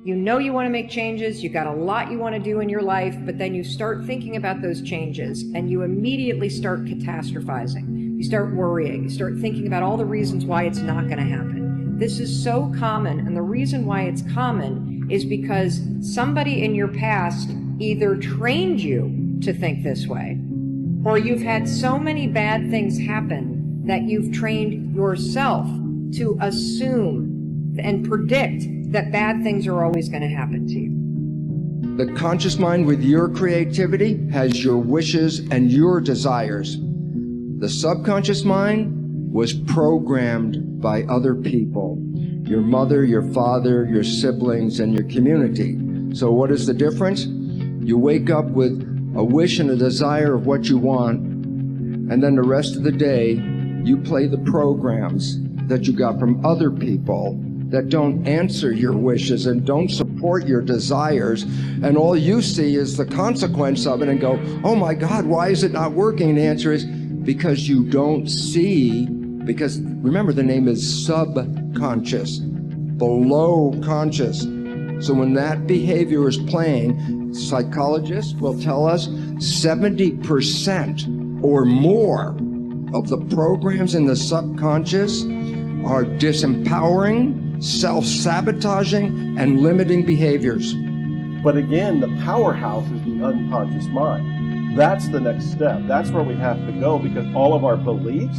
You know you want to make changes, you got a lot you want to do in your life, but then you start thinking about those changes and you immediately start catastrophizing. You start worrying, you start thinking about all the reasons why it's not going to happen. This is so common, and the reason why it's common is because somebody in your past either trained you to think this way, or you've had so many bad things happen that you've trained yourself to assume and predict that bad things are always going to happen to you. The conscious mind with your creativity has your wishes and your desires. The subconscious mind was programmed by other people, your mother, your father, your siblings, and your community. So what is the difference? You wake up with a wish and a desire of what you want, and then the rest of the day you play the programs that you got from other people that don't answer your wishes and don't support your desires, and all you see is the consequence of it and go, oh my God, why is it not working? And the answer is because you don't see, because remember, the name is subconscious, below conscious. So when that behavior is playing, psychologists will tell us 70% or more of the programs in the subconscious are disempowering, self-sabotaging, and limiting behaviors. But again, the powerhouse is the unconscious mind. That's the next step. That's where we have to go, because all of our beliefs,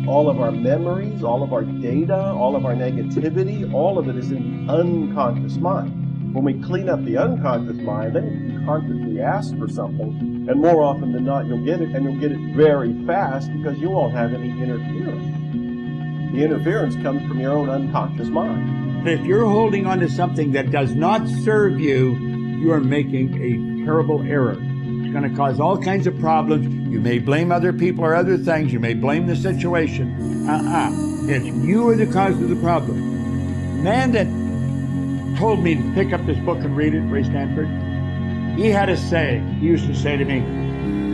all of our memories, all of our data, all of our negativity, all of it is in the unconscious mind. When we clean up the unconscious mind, then you can consciously ask for something, and more often than not, you'll get it, and you'll get it very fast because you won't have any interference. The interference comes from your own unconscious mind. If you're holding on to something that does not serve you, you are making a terrible error. It's going to cause all kinds of problems. You may blame other people or other things. You may blame the situation. It's you are the cause of the problem. Man that told me to pick up this book and read it, Ray Stanford, he had a saying. He used to say to me,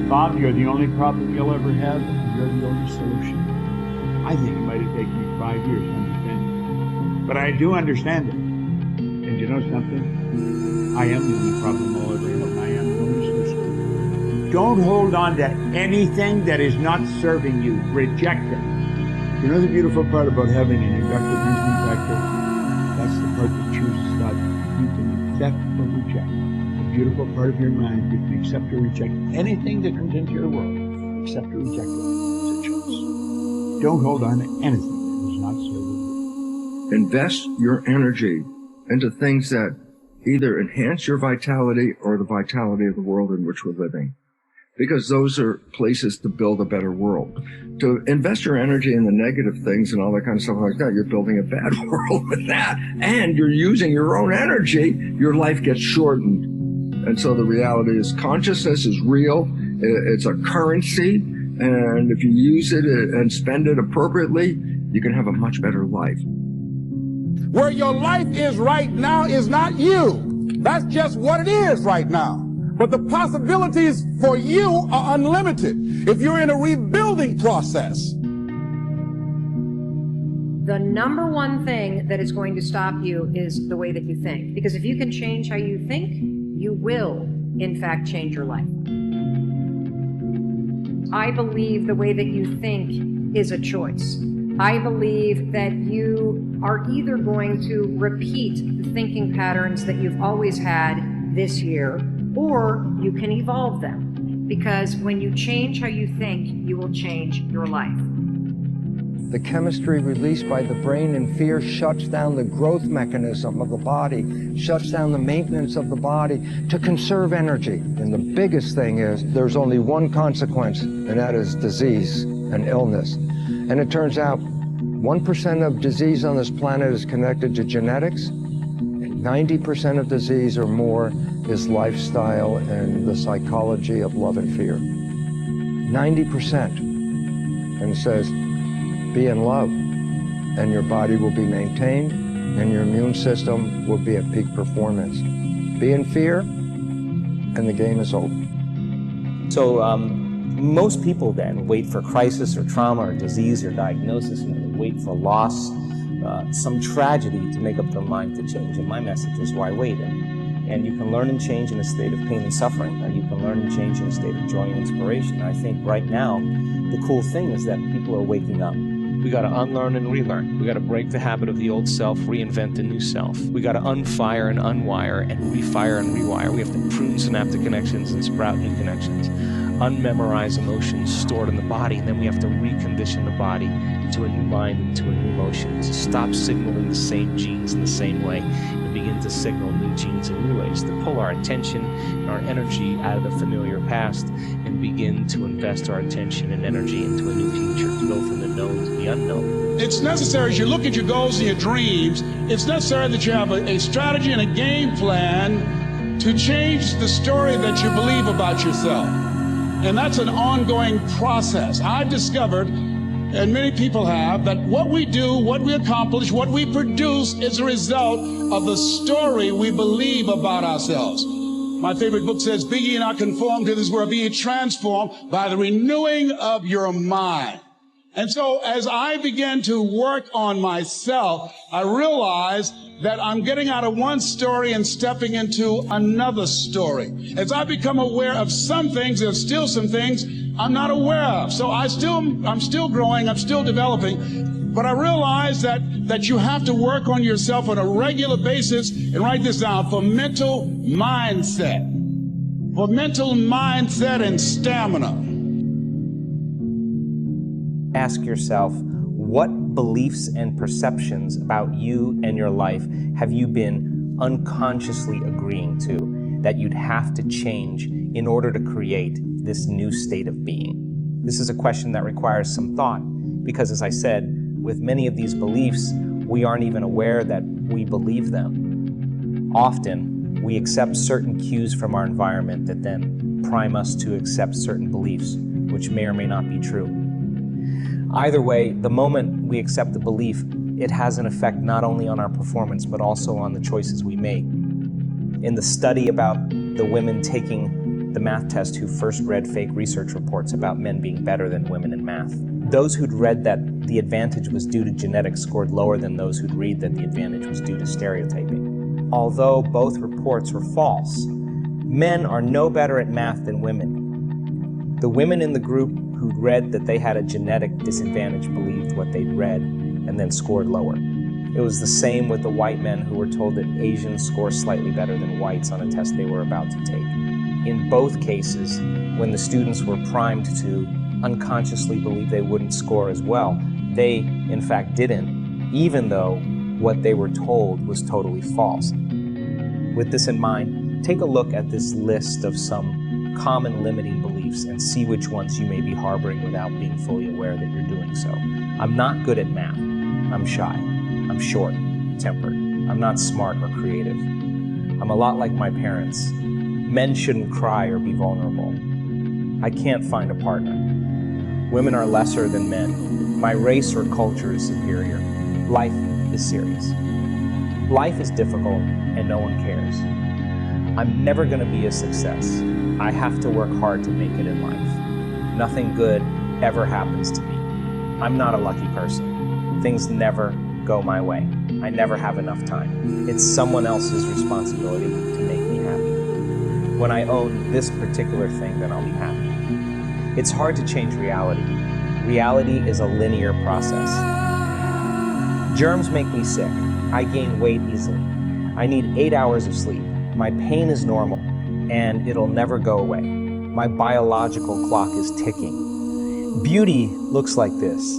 Bob, you're the only problem you'll ever have, and you're the only solution. I think it might have taken me 5 years to understand it. But I do understand it. And you know something? I am the only problem I'll ever have, and I am the only solution. Don't hold on to anything that is not serving you. Reject it. You know the beautiful part about having an inductive reasoning practice? That's the part that chooses thought. You can accept or reject. The beautiful part of your mind, you can accept or reject anything that comes into your world. Accept or reject it. It's a choice. Don't hold on to anything that is not serving you. Invest your energy into things that either enhance your vitality or the vitality of the world in which we're living, because those are places to build a better world. To invest your energy in the negative things and all that kind of stuff like that, you're building a bad world with that, and you're using your own energy, your life gets shortened. And so the reality is consciousness is real, it's a currency, and if you use it and spend it appropriately, you can have a much better life. Where your life is right now is not you. That's just what it is right now. But the possibilities for you are unlimited if you're in a rebuilding process. The number one thing that is going to stop you is the way that you think. Because if you can change how you think, you will, in fact, change your life. I believe the way that you think is a choice. I believe that you are either going to repeat the thinking patterns that you've always had this year, or you can evolve them. Because when you change how you think, you will change your life. The chemistry released by the brain in fear shuts down the growth mechanism of the body, shuts down the maintenance of the body to conserve energy. And the biggest thing is there's only one consequence, and that is disease and illness. And it turns out 1% of disease on this planet is connected to genetics, and 90% of disease or more is lifestyle and the psychology of love and fear. 90%. And it says, be in love, and your body will be maintained, and your immune system will be at peak performance. Be in fear, and the game is over. So most people then wait for crisis or trauma or disease or diagnosis, they wait for loss some tragedy to make up their mind to change. And my message is, why wait? And you can learn and change in a state of pain and suffering, or you can learn and change in a state of joy and inspiration. And I think right now, the cool thing is that people are waking up. We got to unlearn and relearn. We got to break the habit of the old self, reinvent the new self. We got to unfire and unwire and refire and rewire. We have to prune synaptic connections and sprout new connections. Unmemorize emotions stored in the body, and then we have to recondition the body to a new mind and to a new emotion. To stop signaling the same genes in the same way and begin to signal new genes in new ways. To pull our attention and our energy out of the familiar past and begin to invest our attention and energy into a new future. To go from the known to the unknown. It's necessary as you look at your goals and your dreams, it's necessary that you have a strategy and a game plan to change the story that you believe about yourself. And that's an ongoing process. I've discovered, and many people have, that what we do, what we accomplish, what we produce is a result of the story we believe about ourselves. My favorite book says, "Be ye not conformed to this world, be ye transformed by the renewing of your mind." And so as I began to work on myself, I realized that I'm getting out of one story and stepping into another story. As I become aware of some things, there's still some things I'm not aware of. So I'm still growing, I'm still developing, but I realize that you have to work on yourself on a regular basis, and write this down, for mental mindset. For mental mindset and stamina. Ask yourself, what beliefs and perceptions about you and your life have you been unconsciously agreeing to that you'd have to change in order to create this new state of being? This is a question that requires some thought, because as I said, with many of these beliefs, we aren't even aware that we believe them. Often, we accept certain cues from our environment that then prime us to accept certain beliefs, which may or may not be true. Either way, the moment we accept the belief, it has an effect not only on our performance, but also on the choices we make. In the study about the women taking the math test who first read fake research reports about men being better than women in math, those who'd read that the advantage was due to genetics scored lower than those who'd read that the advantage was due to stereotyping. Although both reports were false, men are no better at math than women. The women in the group who'd read that they had a genetic disadvantage believed what they'd read and then scored lower. It was the same with the white men who were told that Asians score slightly better than whites on a test they were about to take. In both cases, when the students were primed to unconsciously believe they wouldn't score as well, they in fact didn't, even though what they were told was totally false. With this in mind, take a look at this list of some common limiting beliefs and see which ones you may be harboring without being fully aware that you're doing so. I'm not good at math. I'm shy. I'm short-tempered. I'm not smart or creative. I'm a lot like my parents. Men shouldn't cry or be vulnerable. I can't find a partner. Women are lesser than men. My race or culture is superior. Life is serious. Life is difficult and no one cares. I'm never going to be a success. I have to work hard to make it in life. Nothing good ever happens to me. I'm not a lucky person. Things never go my way. I never have enough time. It's someone else's responsibility to make me happy. When I own this particular thing, then I'll be happy. It's hard to change reality. Reality is a linear process. Germs make me sick. I gain weight easily. I need 8 hours of sleep. My pain is normal, and it'll never go away. My biological clock is ticking. Beauty looks like this.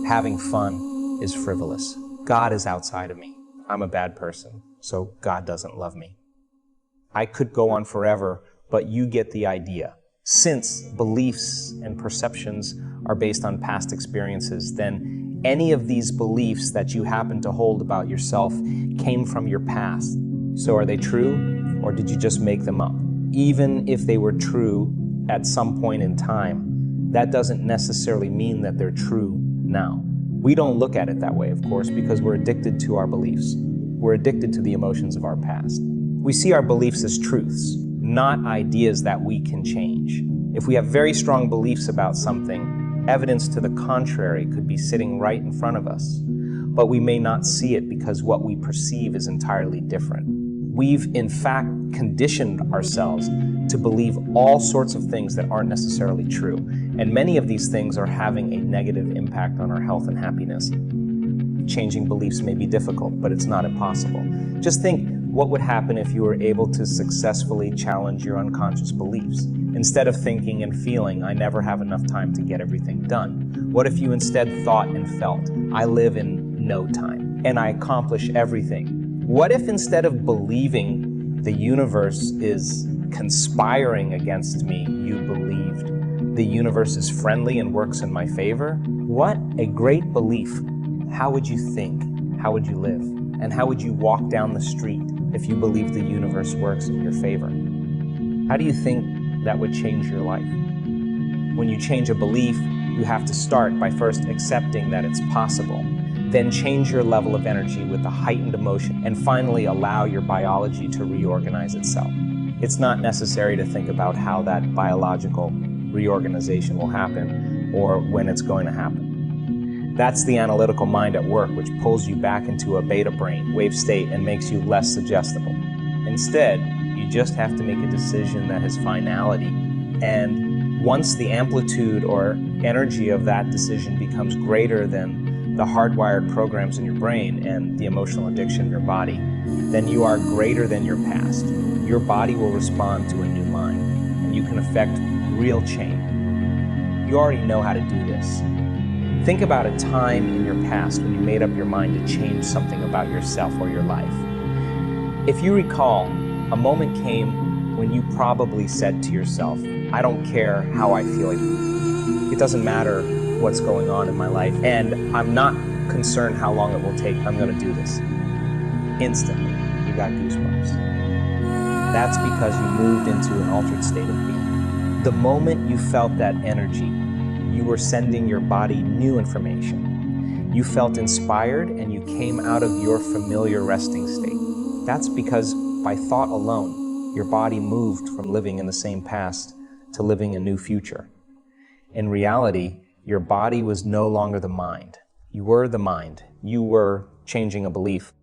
Having fun is frivolous. God is outside of me. I'm a bad person, so God doesn't love me. I could go on forever, but you get the idea. Since beliefs and perceptions are based on past experiences, then any of these beliefs that you happen to hold about yourself came from your past. So are they true? Or did you just make them up? Even if they were true at some point in time, that doesn't necessarily mean that they're true now. We don't look at it that way, of course, because we're addicted to our beliefs. We're addicted to the emotions of our past. We see our beliefs as truths, not ideas that we can change. If we have very strong beliefs about something, evidence to the contrary could be sitting right in front of us. but we may not see it because what we perceive is entirely different. We've in fact conditioned ourselves to believe all sorts of things that aren't necessarily true, and many of these things are having a negative impact on our health and happiness. Changing beliefs may be difficult, but it's not impossible. Just think what would happen if you were able to successfully challenge your unconscious beliefs. Instead of thinking and feeling, I never have enough time to get everything done. What if you instead thought and felt, I live in no time and I accomplish everything? What if instead of believing the universe is conspiring against me, you believed the universe is friendly and works in my favor? What a great belief. How would you think? How would you live? And how would you walk down the street if you believed the universe works in your favor? How do you think that would change your life? When you change a belief, you have to start by first accepting that it's possible, then change your level of energy with a heightened emotion, and finally allow your biology to reorganize itself. It's not necessary to think about how that biological reorganization will happen or when it's going to happen. That's the analytical mind at work, which pulls you back into a beta brain wave state and makes you less suggestible. Instead, you just have to make a decision that has finality, and once the amplitude or energy of that decision becomes greater than the hardwired programs in your brain and the emotional addiction in your body, then you are greater than your past. Your body will respond to a new mind, and you can affect real change. You already know how to do this. Think about a time in your past when you made up your mind to change something about yourself or your life. If you recall, a moment came when you probably said to yourself, I don't care how I feel. It doesn't matter what's going on in my life, and I'm not concerned how long it will take. I'm going to do this. Instantly, you got goosebumps. That's because you moved into an altered state of being. The moment you felt that energy, you were sending your body new information. You felt inspired and you came out of your familiar resting state. That's because by thought alone, your body moved from living in the same past to living a new future. In reality, your body was no longer the mind. You were the mind. You were changing a belief.